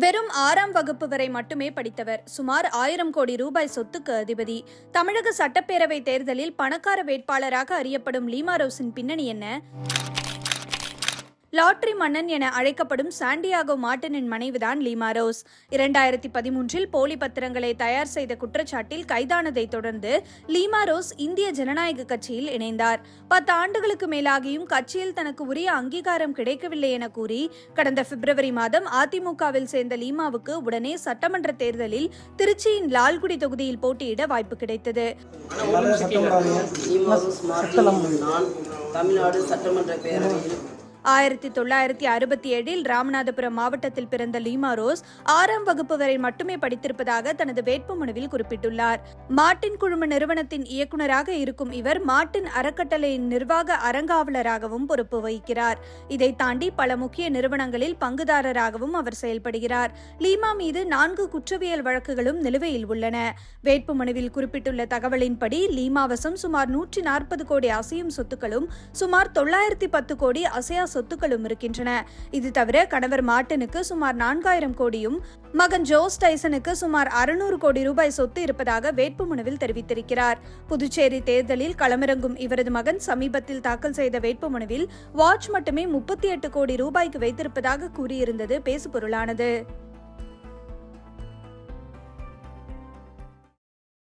வெறும் 6ஆம் வகுப்பு வரை மட்டுமே படித்தவர். சுமார் 1000 கோடி ரூபாய் சொத்துக்கு அதிபதி. தமிழக சட்டப்பேரவை தேர்தலில் பணக்கார வேட்பாளராக அறியப்படும் லீமா ரோஸின் பின்னணி என்ன? லாட்டரி மன்னன் என அழைக்கப்படும் சாண்டியாகோ மார்ட்டினின் மனைவிதான் லீமா ரோஸ். 2013 போலி பத்திரங்களை தயார் செய்த குற்றச்சாட்டில் கைதானதை தொடர்ந்து லீமா ரோஸ் இந்திய ஜனநாயக கட்சியில் இணைந்தார். 10 ஆண்டுகளுக்கு மேலாகியும் கட்சியில் தனக்கு உரிய அங்கீகாரம் கிடைக்கவில்லை என கூறி கடந்த பிப்ரவரி மாதம் அதிமுகவில் சேர்ந்த லீமாவுக்கு உடனே சட்டமன்ற தேர்தலில் திருச்சியின் லால்குடி தொகுதியில் போட்டியிட வாய்ப்பு கிடைத்தது. தமிழ்நாடு சட்டமன்ற பேரவையில் 1967 ராமநாதபுரம் மாவட்டத்தில் பிறந்த லீமா ரோஸ் 6ஆம் வகுப்பு வரை மட்டுமே படித்திருப்பதாக தனது வேட்புமனுவில் குறிப்பிட்டுள்ளார். மார்ட்டின் குழும நிறுவனத்தின் இயக்குநராக இருக்கும் இவர் மார்ட்டின் அறக்கட்டளையின் நிர்வாக அறங்காவலராகவும் பொறுப்பு வகிக்கிறார். இதை தாண்டி பல முக்கிய நிறுவனங்களில் பங்குதாரராகவும் அவர் செயல்படுகிறார். லீமா மீது 4 குற்றவியல் வழக்குகளும் நிலுவையில் உள்ளன. வேட்புமனுவில் குறிப்பிட்டுள்ள தகவலின்படி லீமாவசம் சுமார் 140 கோடி அசையும் சொத்துக்களும் சுமார் 910 கோடி அசையா சொத்துக்களும் இருக்கின்றன. இது தவிர கணவர் மார்ட்டினுக்கு சுமார் 4000 கோடியும் மகன் ஜோஸ் டைசனுக்கு சுமார் 600 கோடி ரூபாய் சொத்து இருப்பதாக வேட்புமனுவில் தெரிவித்திருக்கிறார். புதுச்சேரி தேர்தலில் களமிறங்கும் இவரது மகன் சமீபத்தில் தாக்கல் செய்த வேட்புமனுவில் வாட்ச் மட்டுமே 38 கோடி ரூபாய்க்கு வைத்திருப்பதாக கூறியிருந்தது பேசுபொருளானது.